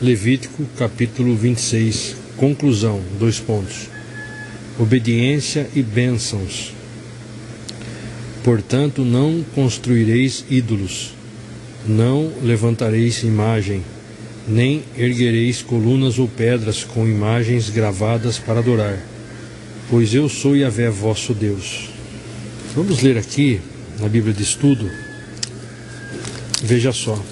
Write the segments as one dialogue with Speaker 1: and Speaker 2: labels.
Speaker 1: Levítico capítulo 26, conclusão, 2 pontos. Obediência e bênçãos. Portanto, não construireis ídolos, não levantareis imagem, nem erguereis colunas ou pedras com imagens gravadas para adorar, pois eu sou Yahvé vosso Deus. Vamos ler aqui na Bíblia de Estudo. Veja só.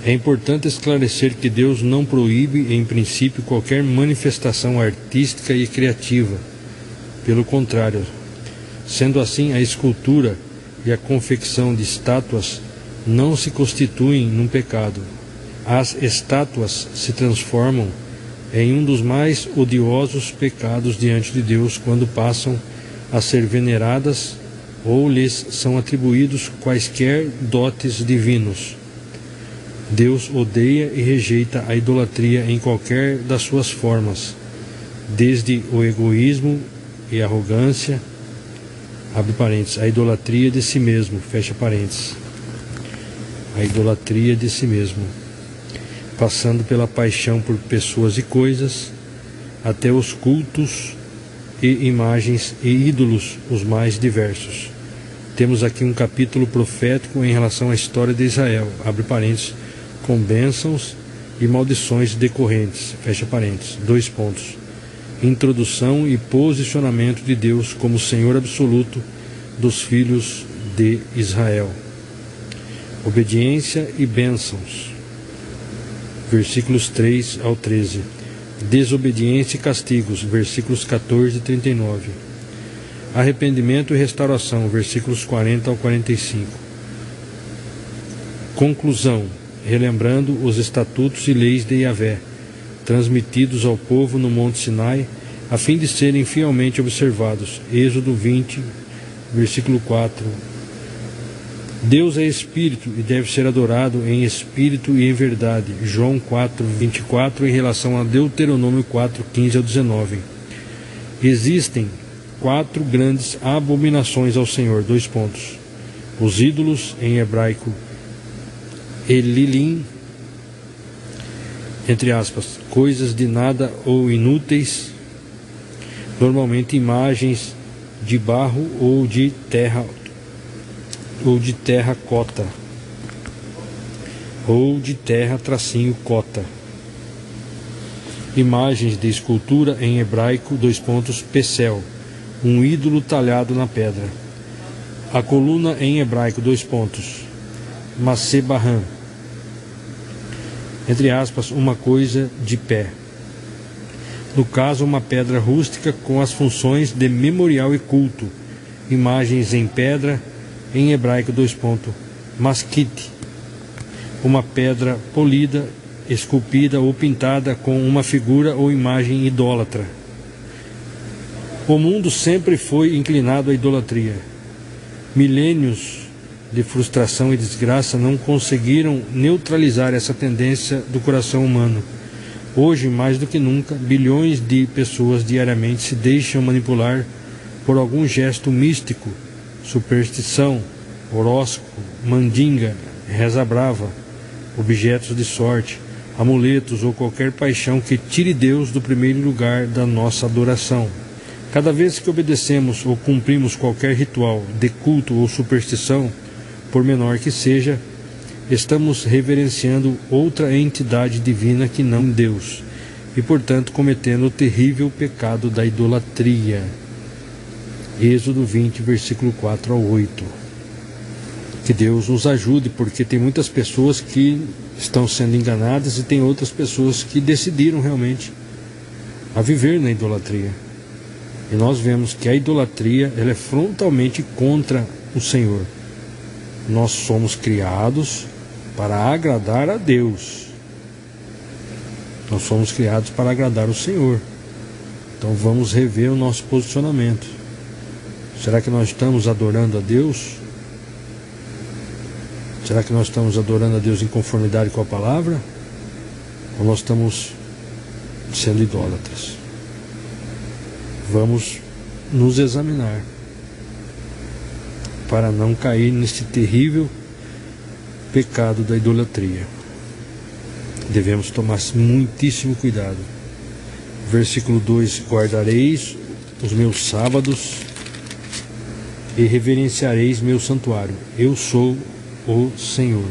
Speaker 1: É importante esclarecer que Deus não proíbe, em princípio, qualquer manifestação artística e criativa. Pelo contrário, sendo assim, a escultura e a confecção de estátuas não se constituem num pecado. As estátuas se transformam em um dos mais odiosos pecados diante de Deus quando passam a ser veneradas ou lhes são atribuídos quaisquer dotes divinos. Deus odeia e rejeita a idolatria em qualquer das suas formas, desde o egoísmo e a arrogância, abre parênteses, a idolatria de si mesmo, fecha parênteses, a idolatria de si mesmo, passando pela paixão por pessoas e coisas, até os cultos e imagens e ídolos os mais diversos. Temos aqui um capítulo profético em relação à história de Israel, abre parênteses, com bênçãos e maldições decorrentes, fecha parênteses, 2 pontos. Introdução e posicionamento de Deus como Senhor absoluto dos filhos de Israel. Obediência e bênçãos. Versículos 3 ao 13. Desobediência e castigos, versículos 14 e 39. Arrependimento e restauração, versículos 40 ao 45. Conclusão, relembrando os estatutos e leis de Yahvé, transmitidos ao povo no Monte Sinai, a fim de serem fielmente observados. Êxodo 20, versículo 4. Deus é Espírito e deve ser adorado em Espírito e em verdade. João 4, 24, em relação a Deuteronômio 4, 15 ao 19. Existem 4 grandes abominações ao Senhor, 2 pontos. Os ídolos, em hebraico, Elilim, entre aspas, coisas de nada ou inúteis, normalmente imagens de barro ou de terracota, ou de terra tracinho cota. Imagens de escultura, em hebraico, 2 pontos, Pecel, um ídolo talhado na pedra. A coluna, em hebraico, 2 pontos, Masebahan, entre aspas, uma coisa de pé. No caso, uma pedra rústica com as funções de memorial e culto. Imagens em pedra, em hebraico, 2 pontos, Masquite, uma pedra polida, esculpida ou pintada com uma figura ou imagem idólatra. O mundo sempre foi inclinado à idolatria. Milênios de frustração e desgraça não conseguiram neutralizar essa tendência do coração humano. Hoje, mais do que nunca, bilhões de pessoas diariamente se deixam manipular por algum gesto místico, superstição, horóscopo, mandinga, reza brava, objetos de sorte, amuletos ou qualquer paixão que tire Deus do primeiro lugar da nossa adoração. Cada vez que obedecemos ou cumprimos qualquer ritual de culto ou superstição, por menor que seja, estamos reverenciando outra entidade divina que não Deus, e portanto cometendo o terrível pecado da idolatria. Êxodo 20, versículo 4 ao 8. Que Deus nos ajude, porque tem muitas pessoas que estão sendo enganadas e tem outras pessoas que decidiram realmente a viver na idolatria. E nós vemos que a idolatria, ela é frontalmente contra o Senhor. Nós somos criados para agradar a Deus. Nós somos criados para agradar o Senhor. Então vamos rever o nosso posicionamento. Será que nós estamos adorando a Deus? Será que nós estamos adorando a Deus em conformidade com a palavra? Ou nós estamos sendo idólatras? Vamos nos examinar para não cair nesse terrível pecado da idolatria. Devemos tomar muitíssimo cuidado. Versículo 2: guardareis os meus sábados e reverenciareis meu santuário. Eu sou o Senhor.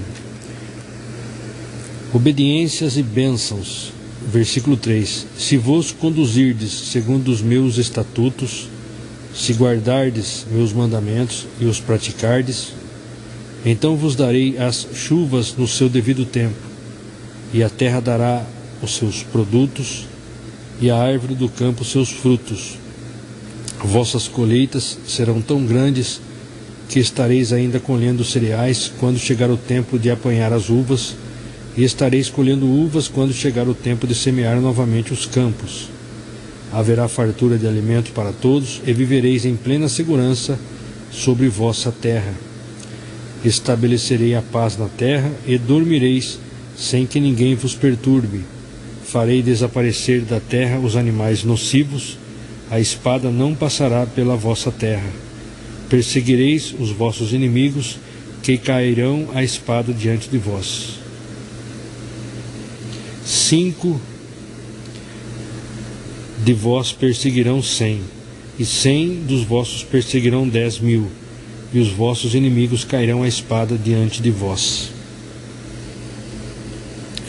Speaker 1: Obediências e bênçãos. Versículo 3: se vos conduzirdes segundo os meus estatutos, se guardardes meus mandamentos e os praticardes, então vos darei as chuvas no seu devido tempo, e a terra dará os seus produtos, e a árvore do campo seus frutos. Vossas colheitas serão tão grandes que estareis ainda colhendo cereais quando chegar o tempo de apanhar as uvas, e estareis colhendo uvas quando chegar o tempo de semear novamente os campos. Haverá fartura de alimento para todos, e vivereis em plena segurança sobre vossa terra. Estabelecerei a paz na terra, e dormireis sem que ninguém vos perturbe. Farei desaparecer da terra os animais nocivos, a espada não passará pela vossa terra. Perseguireis os vossos inimigos, que cairão a espada diante de vós. 5 de vós perseguirão 100, e 100 dos vossos perseguirão 10.000, e os vossos inimigos cairão a espada diante de vós.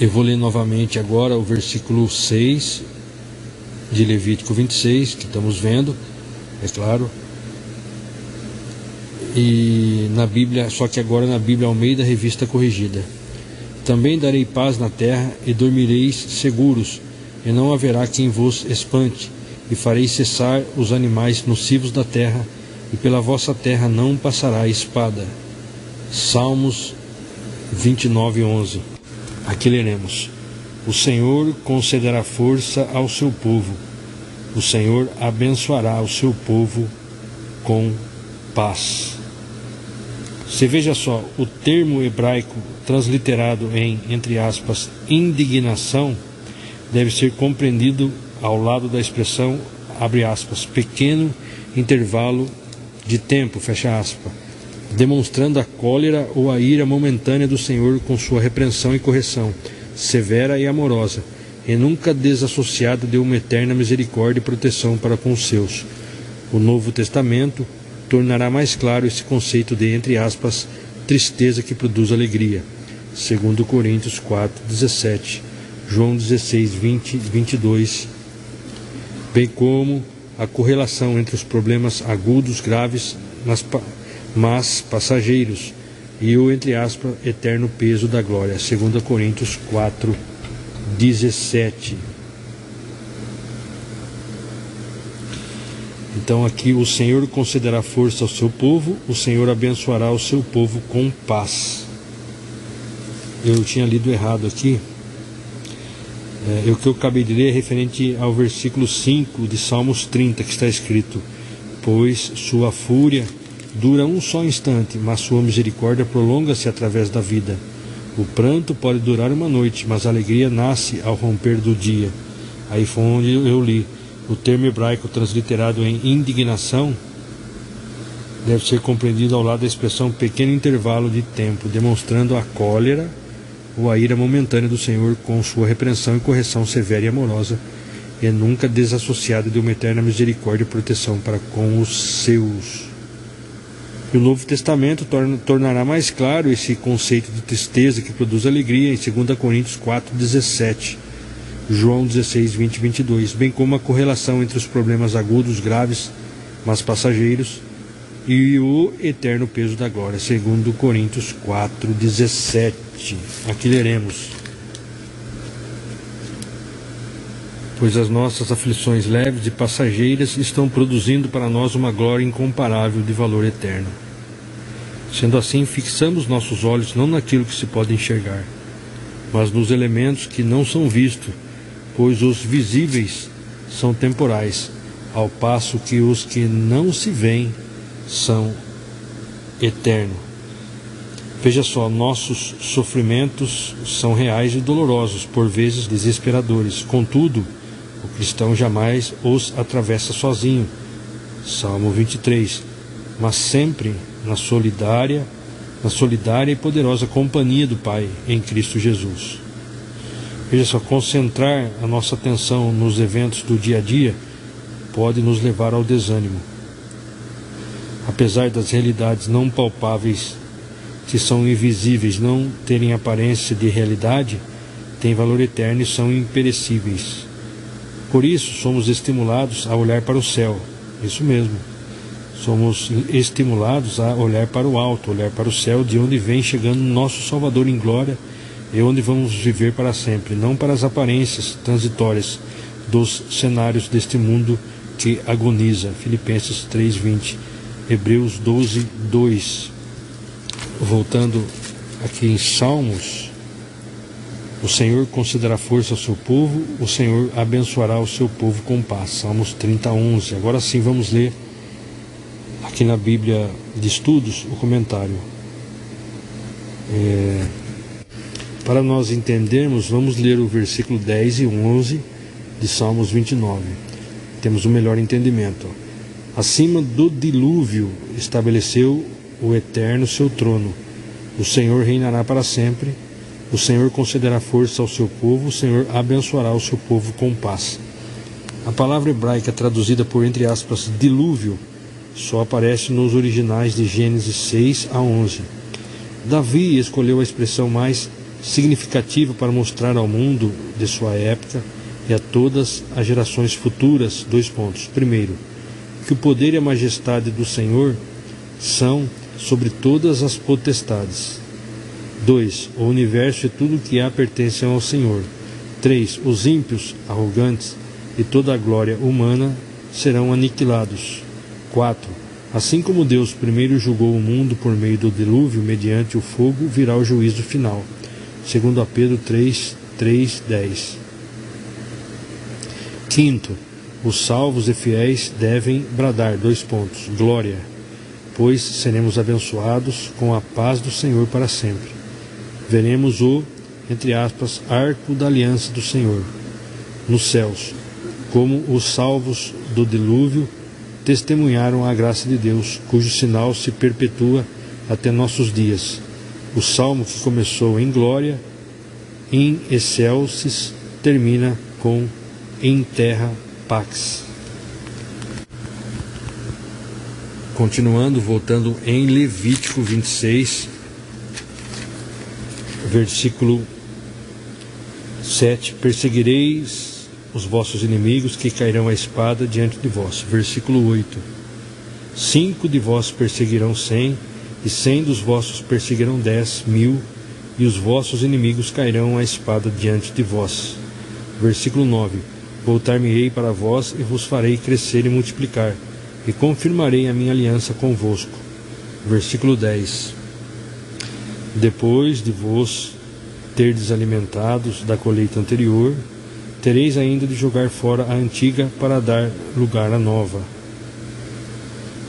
Speaker 1: Eu vou ler novamente agora o versículo 6 de Levítico 26, que estamos vendo, é claro, e na Bíblia, só que agora na Bíblia Almeida, revista corrigida. Também darei paz na terra, e dormireis seguros, e não haverá quem vos espante, e farei cessar os animais nocivos da terra, e pela vossa terra não passará a espada. Salmos 29:11. Aqui leremos: o Senhor concederá força ao seu povo, o Senhor abençoará o seu povo com paz. Você veja só, o termo hebraico transliterado em, entre aspas, indignação, deve ser compreendido ao lado da expressão, abre aspas, pequeno intervalo de tempo, fecha aspas, demonstrando a cólera ou a ira momentânea do Senhor com sua repreensão e correção, severa e amorosa, e nunca desassociada de uma eterna misericórdia e proteção para com os seus. O Novo Testamento tornará mais claro esse conceito de, entre aspas, tristeza que produz alegria. 2 Coríntios 4:17, João 16:20 e 22, bem como a correlação entre os problemas agudos, graves, mas passageiros, e o, entre aspas, eterno peso da glória. 2 Coríntios 4:17. Então aqui o Senhor concederá força ao seu povo, o Senhor abençoará o seu povo com paz. Eu tinha lido errado aqui. O que eu acabei de ler é referente ao versículo 5 de Salmos 30, que está escrito: pois sua fúria dura um só instante, mas sua misericórdia prolonga-se através da vida. O pranto pode durar uma noite, mas a alegria nasce ao romper do dia. Aí foi onde eu li. O termo hebraico transliterado em indignação deve ser compreendido ao lado da expressão pequeno intervalo de tempo, demonstrando a cólera ou a ira momentânea do Senhor com sua repreensão e correção severa e amorosa, e nunca desassociada de uma eterna misericórdia e proteção para com os seus. E o Novo Testamento tornará mais claro esse conceito de tristeza que produz alegria em 2 Coríntios 4:17, João 16:20 e 22, bem como a correlação entre os problemas agudos, graves, mas passageiros, e o eterno peso da glória. 2 Coríntios 4:17. Aqui leremos: pois as nossas aflições leves e passageiras estão produzindo para nós uma glória incomparável de valor eterno. Sendo assim, fixamos nossos olhos não naquilo que se pode enxergar, mas nos elementos que não são vistos, pois os visíveis são temporais, ao passo que os que não se veem são eternos. Veja só, nossos sofrimentos são reais e dolorosos, por vezes desesperadores. Contudo, o cristão jamais os atravessa sozinho. Salmo 23. Mas sempre na solidária e poderosa companhia do Pai em Cristo Jesus. Veja só, concentrar a nossa atenção nos eventos do dia a dia pode nos levar ao desânimo. Apesar das realidades não palpáveis, que são invisíveis, não terem aparência de realidade, têm valor eterno e são imperecíveis. Por isso, somos estimulados a olhar para o céu. Isso mesmo. Somos estimulados a olhar para o alto, olhar para o céu, de onde vem chegando nosso Salvador em glória e onde vamos viver para sempre, não para as aparências transitórias dos cenários deste mundo que agoniza. Filipenses 3:20, Hebreus 12:2. Voltando aqui em Salmos, o Senhor concederá força ao seu povo, o Senhor abençoará o seu povo com paz. Salmos 30:11. Agora sim vamos ler aqui na Bíblia de Estudos o comentário. Para nós entendermos, vamos ler o versículo 10 e 11 de Salmos 29. Temos um melhor entendimento. Acima do dilúvio estabeleceu o Eterno seu trono. O Senhor reinará para sempre. O Senhor concederá força ao seu povo. O Senhor abençoará o seu povo com paz. A palavra hebraica traduzida por, entre aspas, dilúvio, só aparece nos originais de Gênesis 6 a 11. Davi escolheu a expressão mais significativa para mostrar ao mundo de sua época e a todas as gerações futuras. 2 pontos. Primeiro, que o poder e a majestade do Senhor são sobre todas as potestades. 2. O universo e tudo o que há pertencem ao Senhor. 3. Os ímpios, arrogantes e toda a glória humana serão aniquilados. 4. Assim como Deus primeiro julgou o mundo por meio do dilúvio, mediante o fogo virá o juízo final. 2 Pedro 3:10. Quinto, os salvos e fiéis devem bradar. 2 pontos. Glória, pois seremos abençoados com a paz do Senhor para sempre. Veremos o, entre aspas, arco da aliança do Senhor nos céus, como os salvos do dilúvio testemunharam a graça de Deus, cujo sinal se perpetua até nossos dias. O salmo, que começou em glória, in excelsis, termina com em terra pax. Continuando, voltando em Levítico 26, versículo 7: perseguireis os vossos inimigos, que cairão a espada diante de vós. Versículo 8: 5 de vós perseguirão 100, e 100 dos vossos perseguirão 10.000, e os vossos inimigos cairão a espada diante de vós. Versículo 9: voltar-me-ei para vós, e vos farei crescer e multiplicar, e confirmarei a minha aliança convosco. Versículo 10: depois de vos terdes alimentados da colheita anterior, tereis ainda de jogar fora a antiga para dar lugar à nova.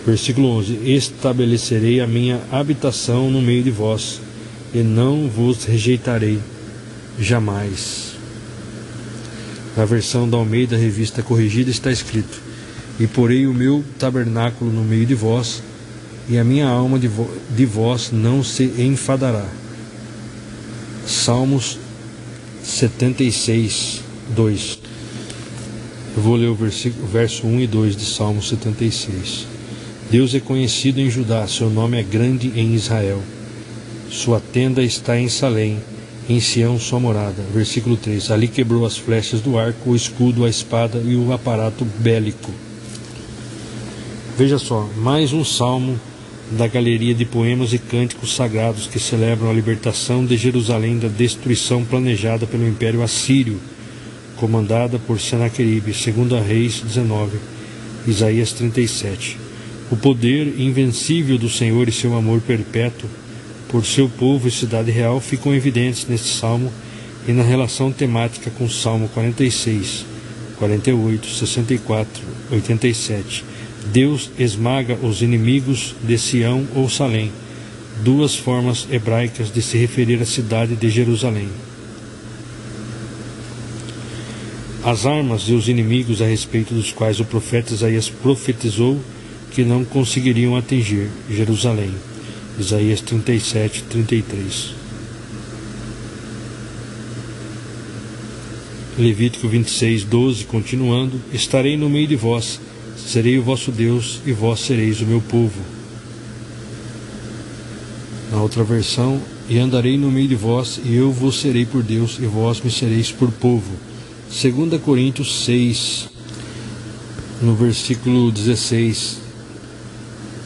Speaker 1: Versículo 11: estabelecerei a minha habitação no meio de vós, e não vos rejeitarei jamais. Na versão da Almeida Revista Corrigida está escrito: e porei o meu tabernáculo no meio de vós, e a minha alma de vós não se enfadará. Salmos 76, 2. Eu vou ler o verso 1 e 2 de Salmo 76. Deus é conhecido em Judá, seu nome é grande em Israel. Sua tenda está em Salém, em Sião sua morada. Versículo 3. Ali quebrou as flechas do arco, o escudo, a espada e o aparato bélico. Veja só, mais um salmo da galeria de poemas e cânticos sagrados que celebram a libertação de Jerusalém da destruição planejada pelo Império Assírio, comandada por Senaqueribe. 2 Reis 19, Isaías 37. O poder invencível do Senhor e seu amor perpétuo por seu povo e cidade real ficam evidentes neste salmo e na relação temática com o Salmo 46, 48, 64, 87. Deus esmaga os inimigos de Sião ou Salém, duas formas hebraicas de se referir à cidade de Jerusalém. As armas e os inimigos a respeito dos quais o profeta Isaías profetizou que não conseguiriam atingir Jerusalém. Isaías 37, 33. Levítico 26, 12, continuando: estarei no meio de vós, serei o vosso Deus, e vós sereis o meu povo. Na outra versão: e andarei no meio de vós, e eu vos serei por Deus, e vós me sereis por povo. 2 Coríntios 6, no versículo 16: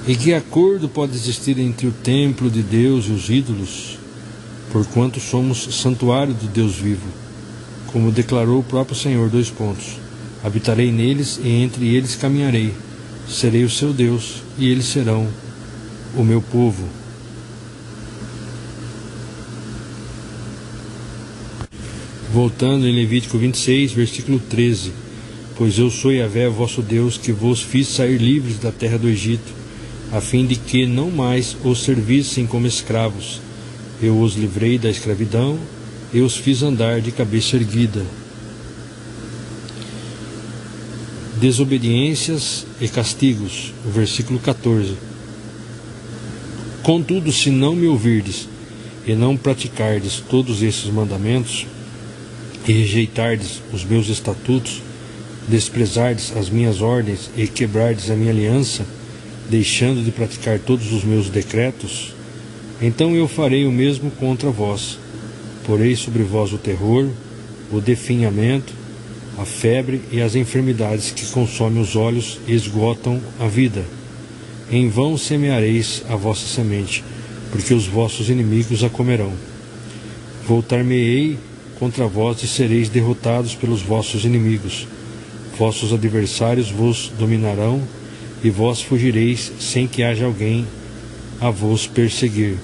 Speaker 1: e que acordo pode existir entre o templo de Deus e os ídolos, porquanto somos santuário do Deus vivo, como declarou o próprio Senhor. Habitarei neles, e entre eles caminharei, serei o seu Deus, e eles serão o meu povo. Voltando em Levítico 26, versículo 13: pois eu sou Yahvé, vosso Deus, que vos fiz sair livres da terra do Egito, a fim de que não mais os servissem como escravos. Eu os livrei da escravidão, e os fiz andar de cabeça erguida. Desobediências e castigos, o versículo 14: contudo, se não me ouvirdes, e não praticardes todos esses mandamentos, e rejeitardes os meus estatutos, desprezardes as minhas ordens, e quebrardes a minha aliança, deixando de praticar todos os meus decretos, então eu farei o mesmo contra vós. Porei sobre vós o terror, o definhamento, a febre e as enfermidades que consomem os olhos e esgotam a vida. Em vão semeareis a vossa semente, porque os vossos inimigos a comerão. Voltar-me-ei contra vós, e sereis derrotados pelos vossos inimigos. Vossos adversários vos dominarão, e vós fugireis sem que haja alguém a vos perseguir.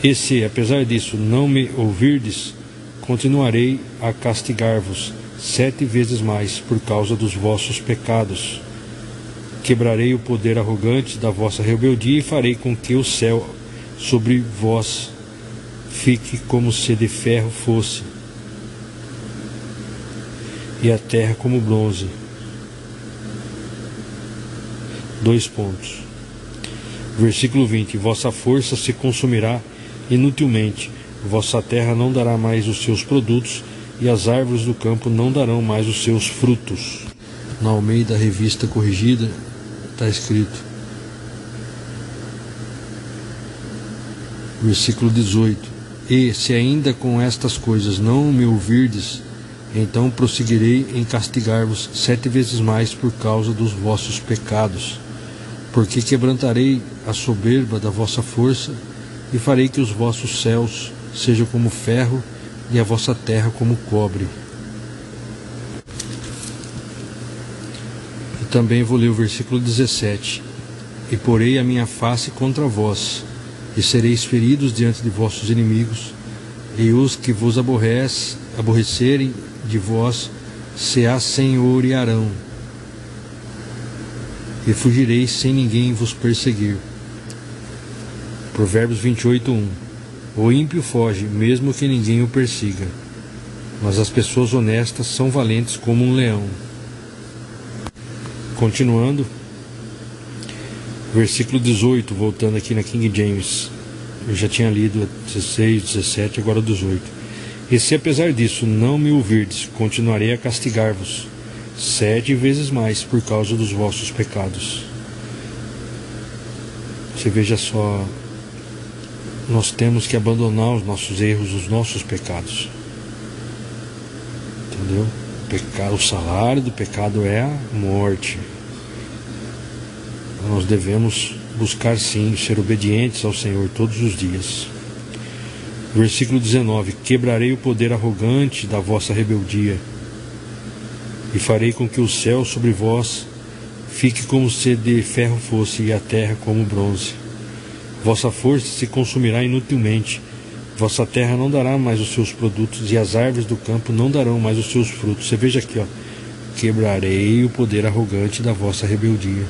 Speaker 1: E se, apesar disso, não me ouvirdes, continuarei a castigar-vos 7 vezes mais por causa dos vossos pecados. Quebrarei o poder arrogante da vossa rebeldia, e farei com que o céu sobre vós fique como se de ferro fosse, e a terra como bronze. 2 pontos. Versículo 20: vossa força se consumirá inutilmente, vossa terra não dará mais os seus produtos, e as árvores do campo não darão mais os seus frutos. Na Almeida Revista Corrigida está escrito, versículo 18: e se ainda com estas coisas não me ouvirdes, então prosseguirei em castigar-vos 7 vezes mais por causa dos vossos pecados, porque quebrantarei a soberba da vossa força, e farei que os vossos céus sejam como ferro, e a vossa terra como cobre. E também vou ler o versículo 17: e porei a minha face contra vós, e sereis feridos diante de vossos inimigos, e os que vos aborrecerem de vós se assenhorearão, e fugireis sem ninguém vos perseguir. Provérbios 28:1: o ímpio foge, mesmo que ninguém o persiga, mas as pessoas honestas são valentes como um leão. Continuando, versículo 18, voltando aqui na King James. Eu já tinha lido 16, 17, agora 18. E se apesar disso não me ouvirdes, continuarei a castigar-vos 7 vezes mais por causa dos vossos pecados. Você veja só, nós temos que abandonar os nossos erros, os nossos pecados. Entendeu? O salário do pecado é a morte. Nós devemos buscar sim ser obedientes ao Senhor todos os dias. Versículo 19: quebrarei o poder arrogante da vossa rebeldia, e farei com que o céu sobre vós fique como se de ferro fosse, e a terra como bronze. Vossa força se consumirá inutilmente, vossa terra não dará mais os seus produtos, e as árvores do campo não darão mais os seus frutos. Você veja aqui, ó: quebrarei o poder arrogante da vossa rebeldia.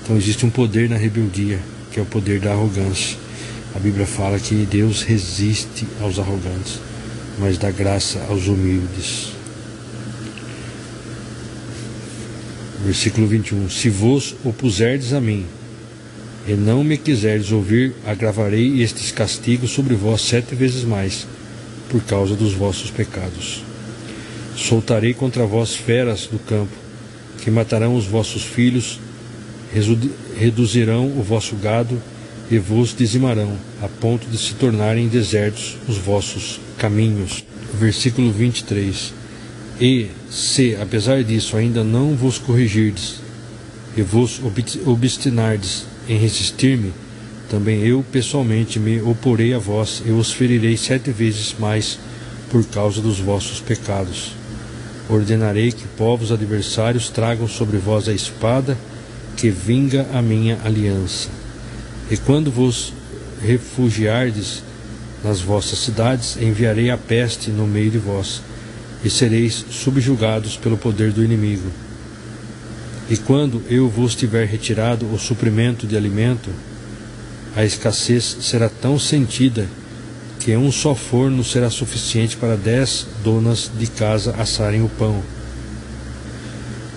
Speaker 1: Então existe um poder na rebeldia, que é o poder da arrogância. A Bíblia fala que Deus resiste aos arrogantes, mas dá graça aos humildes. Versículo 21: se vos opuserdes a mim, e não me quiserdes ouvir, agravarei estes castigos sobre vós 7 vezes mais, por causa dos vossos pecados. Soltarei contra vós feras do campo, que matarão os vossos filhos, reduzirão o vosso gado e vos dizimarão, a ponto de se tornarem desertos os vossos caminhos. Versículo 23. E, se, apesar disso, ainda não vos corrigirdes, e vos obstinardes em resistir-me, também eu pessoalmente me oporei a vós e os ferirei 7 vezes mais por causa dos vossos pecados. Ordenarei que povos adversários tragam sobre vós a espada que vinga a minha aliança. E quando vos refugiardes nas vossas cidades, enviarei a peste no meio de vós, e sereis subjugados pelo poder do inimigo. E quando eu vos tiver retirado o suprimento de alimento, a escassez será tão sentida que um só forno será suficiente para 10 donas de casa assarem o pão.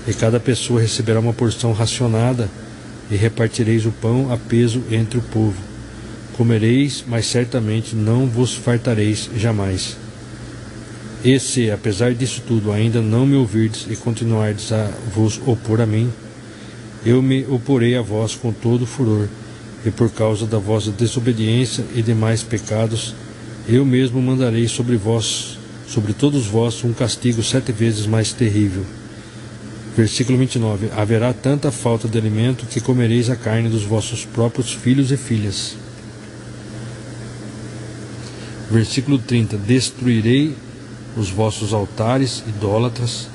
Speaker 1: E cada pessoa receberá uma porção racionada, e repartireis o pão a peso entre o povo. Comereis, mas certamente não vos fartareis jamais. E se, apesar disso tudo, ainda não me ouvirdes e continuardes a vos opor a mim, eu me oporei a vós com todo furor, e por causa da vossa desobediência e demais pecados, eu mesmo mandarei sobre vós, sobre todos vós, um castigo 7 vezes mais terrível. Versículo 29. Haverá tanta falta de alimento que comereis a carne dos vossos próprios filhos e filhas. Versículo 30. Destruirei os vossos altares idólatras,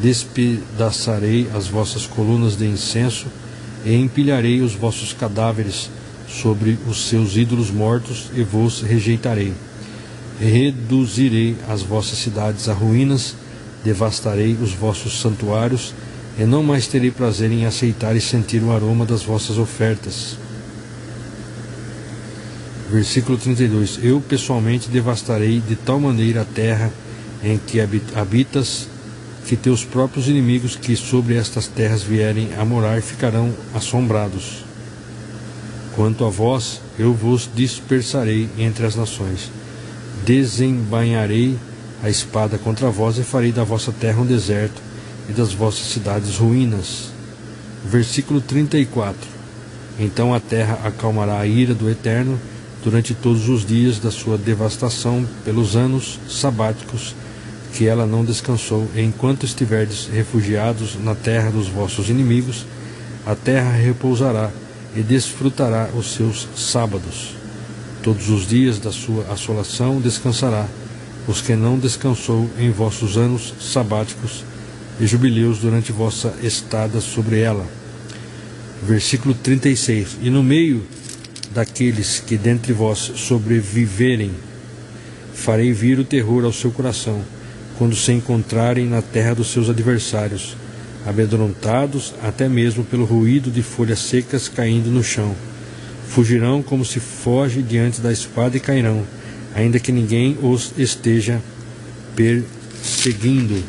Speaker 1: despedaçarei as vossas colunas de incenso e empilharei os vossos cadáveres sobre os seus ídolos mortos e vos rejeitarei. Reduzirei as vossas cidades a ruínas, devastarei os vossos santuários e não mais terei prazer em aceitar e sentir o aroma das vossas ofertas. Versículo 32. Eu pessoalmente devastarei de tal maneira a terra em que habitas, que teus próprios inimigos que sobre estas terras vierem a morar ficarão assombrados. Quanto a vós, eu vos dispersarei entre as nações. Desembainharei a espada contra vós e farei da vossa terra um deserto e das vossas cidades ruínas. Versículo 34. Então a terra acalmará a ira do Eterno durante todos os dias da sua devastação pelos anos sabáticos que ela não descansou, e enquanto estiverdes refugiados na terra dos vossos inimigos, a terra repousará e desfrutará os seus sábados. Todos os dias da sua assolação descansará, os que não descansou em vossos anos sabáticos e jubileus durante vossa estada sobre ela. Versículo 36. E no meio daqueles que dentre vós sobreviverem, farei vir o terror ao seu coração, quando se encontrarem na terra dos seus adversários, amedrontados até mesmo pelo ruído de folhas secas caindo no chão. Fugirão como se foge diante da espada e cairão, ainda que ninguém os esteja perseguindo.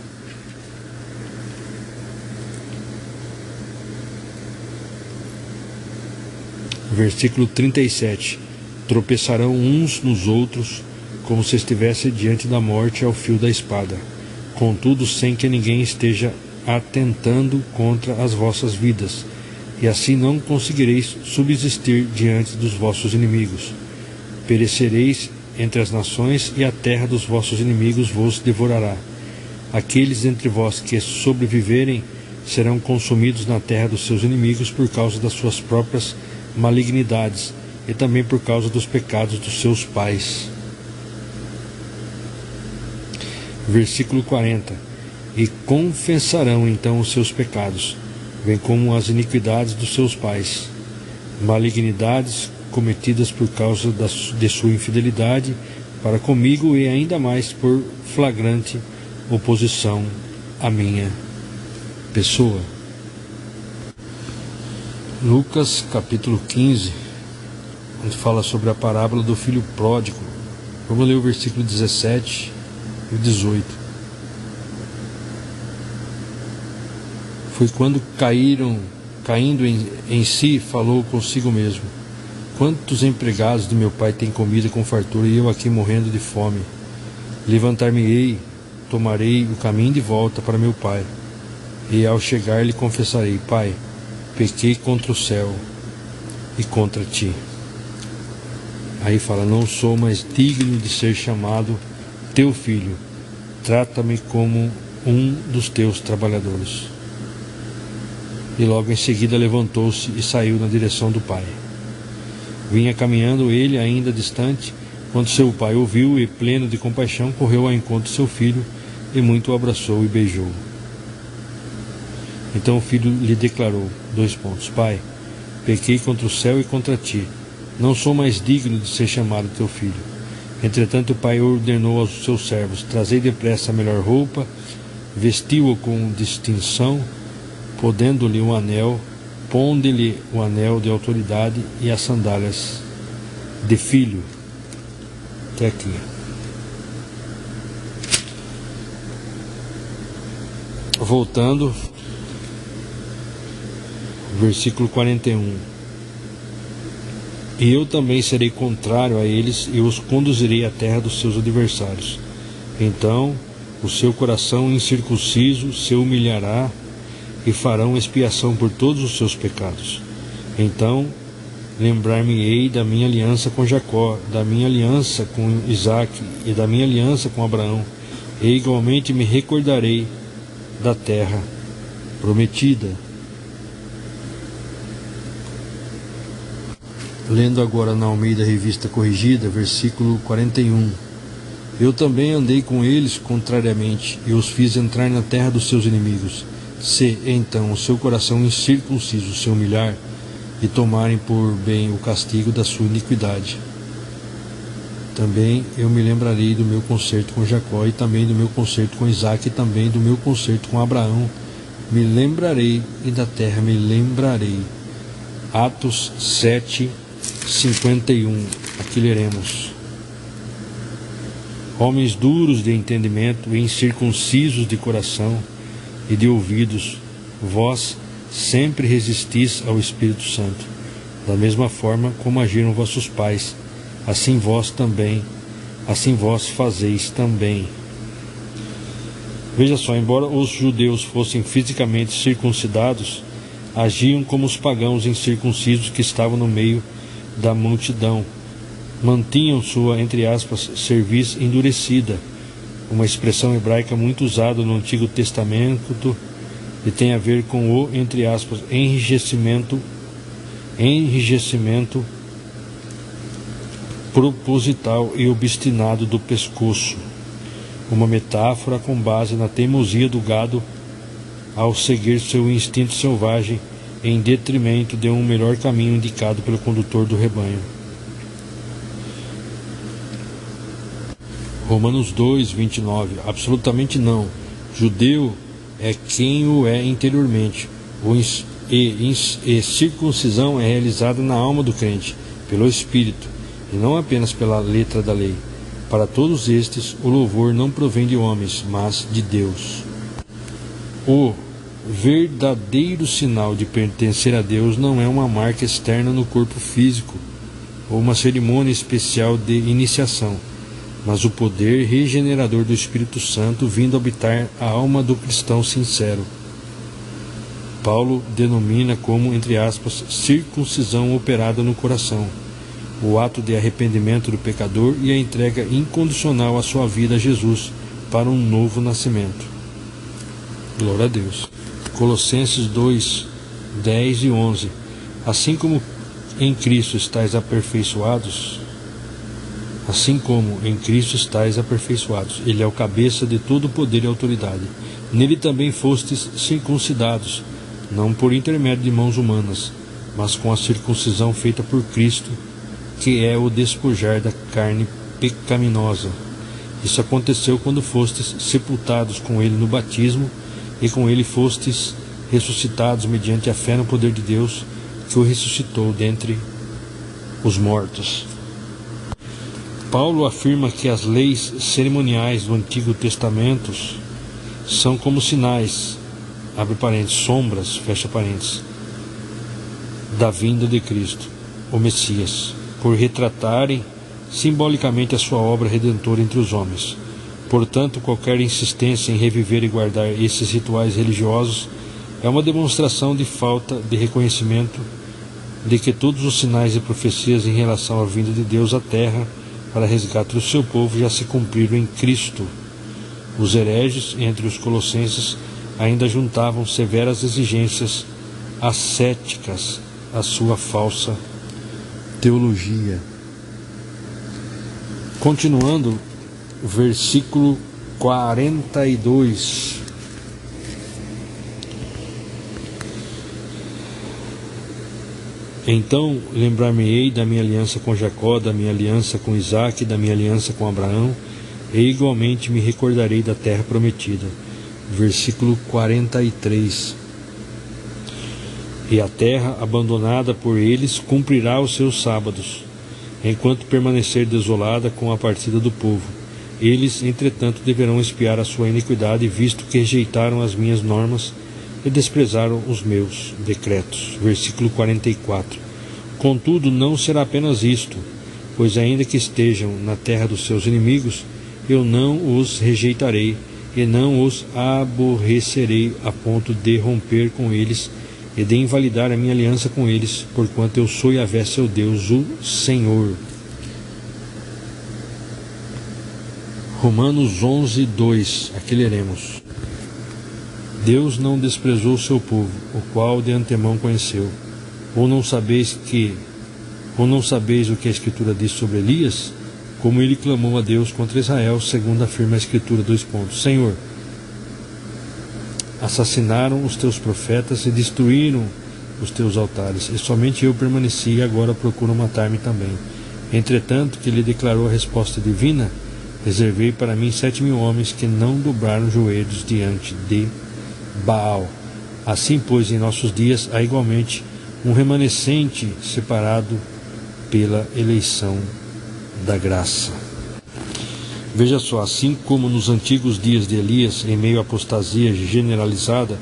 Speaker 1: Versículo 37. Tropeçarão uns nos outros, como se estivesse diante da morte ao fio da espada, contudo sem que ninguém esteja atentando contra as vossas vidas, e assim não conseguireis subsistir diante dos vossos inimigos. Perecereis entre as nações, e a terra dos vossos inimigos vos devorará. Aqueles entre vós que sobreviverem serão consumidos na terra dos seus inimigos por causa das suas próprias malignidades, e também por causa dos pecados dos seus pais. Versículo 40. E confessarão então os seus pecados, bem como as iniquidades dos seus pais, malignidades cometidas por causa de sua infidelidade para comigo, e ainda mais por flagrante oposição à minha pessoa. Lucas capítulo 15, onde fala sobre a parábola do filho pródigo. Vamos ler o versículo 17 e 18. Foi quando caindo em si, falou consigo mesmo: quantos empregados de meu pai têm comida com fartura, e eu aqui morrendo de fome? Levantar-me-ei, tomarei o caminho de volta para meu pai, e ao chegar lhe confessarei: Pai, pequei contra o céu e contra ti. Aí fala: não sou mais digno de ser chamado teu filho, trata-me como um dos teus trabalhadores. E logo em seguida levantou-se e saiu na direção do pai. Vinha caminhando ele ainda distante, quando seu pai ouviu e, pleno de compaixão, correu ao encontro de seu filho e muito o abraçou e beijou. Então o filho lhe declarou: Pai, pequei contra o céu e contra ti, não sou mais digno de ser chamado teu filho. Entretanto o pai ordenou aos seus servos: trazei depressa a melhor roupa, vestiu-o com distinção, podendo-lhe um anel, ponde-lhe o anel de autoridade e as sandálias de filho. Até aqui. Voltando, versículo 41. E eu também serei contrário a eles e os conduzirei à terra dos seus adversários. Então o seu coração incircunciso se humilhará e farão expiação por todos os seus pecados. Então lembrar-me-ei da minha aliança com Jacó, da minha aliança com Isaque e da minha aliança com Abraão, e igualmente me recordarei da terra prometida. Lendo agora na Almeida Revista Corrigida, versículo 41. Eu também andei com eles contrariamente, e os fiz entrar na terra dos seus inimigos. Se, então, o seu coração incircunciso se humilhar, e tomarem por bem o castigo da sua iniquidade, também eu me lembrarei do meu concerto com Jacó, e também do meu concerto com Isaque, e também do meu concerto com Abraão. Me lembrarei, e da terra me lembrarei. Atos 7, 51. Aqui leremos: homens duros de entendimento e incircuncisos de coração e de ouvidos, vós sempre resistis ao Espírito Santo, da mesma forma como agiram vossos pais, assim vós fazeis também. Veja só, embora os judeus fossem fisicamente circuncidados, agiam como os pagãos incircuncisos que estavam no meio da multidão. Mantinham sua, entre aspas, cerviz endurecida, uma expressão hebraica muito usada no Antigo Testamento e tem a ver com o, entre aspas, enrijecimento proposital e obstinado do pescoço, uma metáfora com base na teimosia do gado ao seguir seu instinto selvagem em detrimento de um melhor caminho indicado pelo condutor do rebanho. Romanos 2, 29. Absolutamente não. Judeu é quem o é interiormente, e circuncisão é realizada na alma do crente, pelo Espírito, e não apenas pela letra da lei. Para todos estes, o louvor não provém de homens, mas de Deus. O verdadeiro sinal de pertencer a Deus não é uma marca externa no corpo físico, ou uma cerimônia especial de iniciação, mas o poder regenerador do Espírito Santo vindo habitar a alma do cristão sincero. Paulo denomina como, entre aspas, circuncisão operada no coração, o ato de arrependimento do pecador e a entrega incondicional à sua vida a Jesus para um novo nascimento. Glória a Deus. Colossenses 2, 10 e 11. Assim como em Cristo estáis aperfeiçoados, Ele é o cabeça de todo poder e autoridade. Nele também fostes circuncidados, não por intermédio de mãos humanas, mas com a circuncisão feita por Cristo, que é o despojar da carne pecaminosa. Isso aconteceu quando fostes sepultados com Ele no batismo, e com Ele fostes ressuscitados mediante a fé no poder de Deus, que o ressuscitou dentre os mortos. Paulo afirma que as leis cerimoniais do Antigo Testamento são como sinais, abre parênteses, sombras, fecha parênteses, da vinda de Cristo, o Messias, por retratarem simbolicamente a sua obra redentora entre os homens. Portanto, qualquer insistência em reviver e guardar esses rituais religiosos é uma demonstração de falta de reconhecimento de que todos os sinais e profecias em relação à vinda de Deus à terra para resgate do seu povo já se cumpriram em Cristo. Os hereges entre os colossenses ainda juntavam severas exigências ascéticas à sua falsa teologia. Continuando, versículo 42. Então lembrar-me-ei da minha aliança com Jacó, da minha aliança com Isaque, da minha aliança com Abraão, e igualmente me recordarei da terra prometida. Versículo 43. E a terra abandonada por eles cumprirá os seus sábados, enquanto permanecer desolada com a partida do povo. Eles, entretanto, deverão expiar a sua iniquidade, visto que rejeitaram as minhas normas e desprezaram os meus decretos. Versículo 44. Contudo, não será apenas isto, pois ainda que estejam na terra dos seus inimigos, eu não os rejeitarei e não os aborrecerei a ponto de romper com eles e de invalidar a minha aliança com eles, porquanto eu sou Yahvé seu Deus, o Senhor. Romanos 11, 2. Aqui leremos: Deus não desprezou o seu povo, o qual de antemão conheceu. Ou não sabeis o que a Escritura diz sobre Elias? Como ele clamou a Deus contra Israel, segundo afirma a Escritura, : Senhor, assassinaram os teus profetas e destruíram os teus altares, e somente eu permaneci, e agora procuram matar-me também. Entretanto, que lhe declarou a resposta divina: reservei para mim 7.000 homens que não dobraram joelhos diante de Baal. Assim, pois, em nossos dias há igualmente um remanescente separado pela eleição da graça. Veja só, assim como nos antigos dias de Elias, em meio à apostasia generalizada,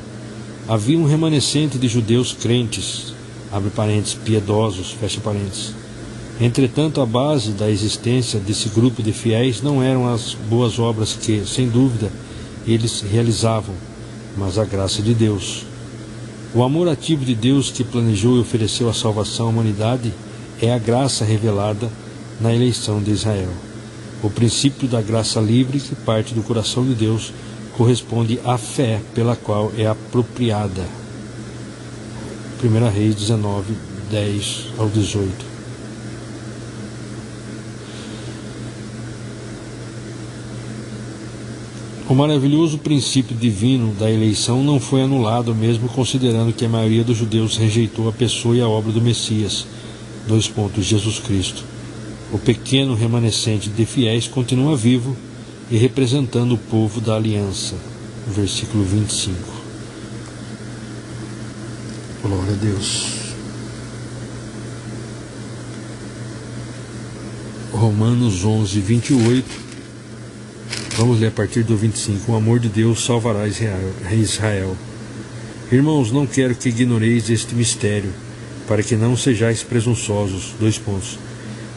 Speaker 1: havia um remanescente de judeus crentes, abre parênteses, piedosos, fecha parênteses. Entretanto, a base da existência desse grupo de fiéis não eram as boas obras que, sem dúvida, eles realizavam, mas a graça de Deus. O amor ativo de Deus que planejou e ofereceu a salvação à humanidade é a graça revelada na eleição de Israel. O princípio da graça livre que parte do coração de Deus corresponde à fé pela qual é apropriada. 1 Reis 19, 10 ao 18. O maravilhoso princípio divino da eleição não foi anulado, mesmo considerando que a maioria dos judeus rejeitou a pessoa e a obra do Messias. : Jesus Cristo. O pequeno remanescente de fiéis continua vivo e representando o povo da aliança. Versículo 25. Glória a Deus. Romanos 11, 28. Vamos ler a partir do 25. O amor de Deus salvará Israel. Irmãos, não quero que ignoreis este mistério, para que não sejais presunçosos. :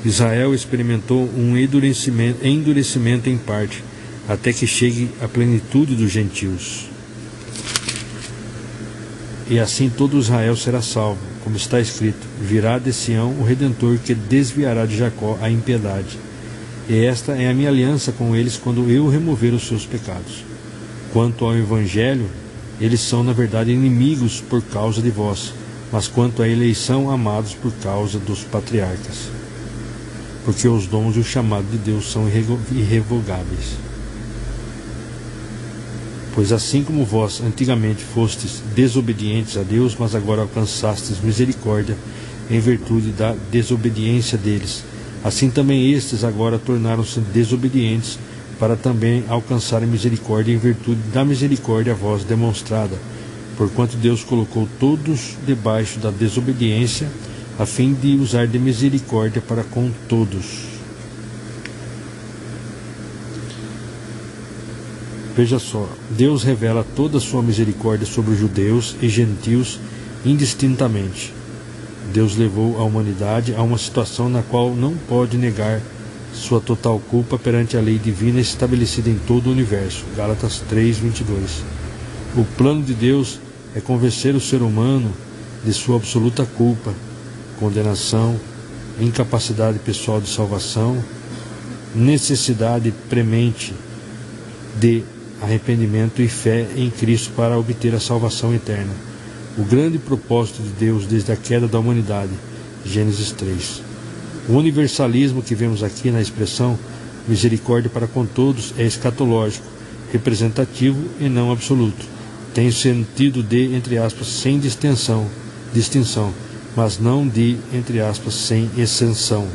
Speaker 1: Israel experimentou um endurecimento em parte, até que chegue a plenitude dos gentios. E assim todo Israel será salvo, como está escrito: virá de Sião o Redentor, que desviará de Jacó a impiedade. E esta é a minha aliança com eles quando eu remover os seus pecados. Quanto ao Evangelho, eles são na verdade inimigos por causa de vós, mas quanto à eleição, amados por causa dos patriarcas. Porque os dons e o chamado de Deus são irrevogáveis. Pois assim como vós antigamente fostes desobedientes a Deus, mas agora alcançastes misericórdia em virtude da desobediência deles, assim também estes agora tornaram-se desobedientes para também alcançarem misericórdia em virtude da misericórdia a vós demonstrada, porquanto Deus colocou todos debaixo da desobediência, a fim de usar de misericórdia para com todos. Veja só, Deus revela toda a sua misericórdia sobre os judeus e gentios indistintamente. Deus levou a humanidade a uma situação na qual não pode negar sua total culpa perante a lei divina estabelecida em todo o universo. Gálatas 3:22. O plano de Deus é convencer o ser humano de sua absoluta culpa, condenação, incapacidade pessoal de salvação, necessidade premente de arrependimento e fé em Cristo para obter a salvação eterna. O grande propósito de Deus desde a queda da humanidade. Gênesis 3. O universalismo que vemos aqui na expressão misericórdia para com todos é escatológico, representativo e não absoluto. Tem sentido de, entre aspas, sem distinção, mas não de, entre aspas, sem exceção.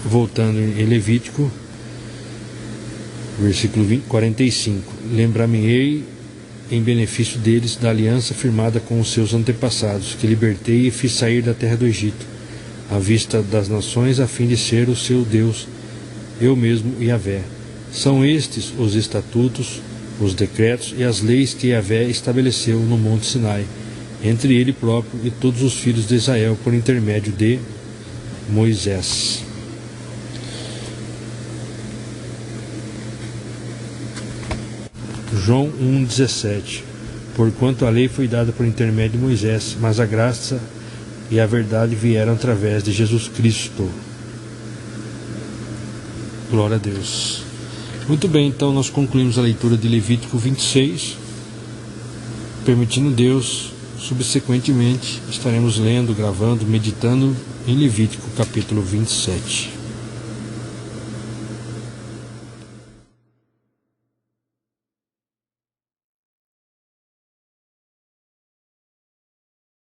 Speaker 1: Voltando em Levítico, versículo 45. Lembrar-me-ei em benefício deles da aliança firmada com os seus antepassados, que libertei e fiz sair da terra do Egito, à vista das nações, a fim de ser o seu Deus, eu mesmo, Yahvé. São estes os estatutos, os decretos e as leis que Yahvé estabeleceu no Monte Sinai, entre ele próprio e todos os filhos de Israel, por intermédio de Moisés. João 1,17. Porquanto a lei foi dada por intermédio de Moisés, mas a graça e a verdade vieram através de Jesus Cristo. Glória a Deus. Muito bem, então nós concluímos a leitura de Levítico 26. Permitindo Deus, subsequentemente estaremos lendo, gravando, meditando em Levítico capítulo 27.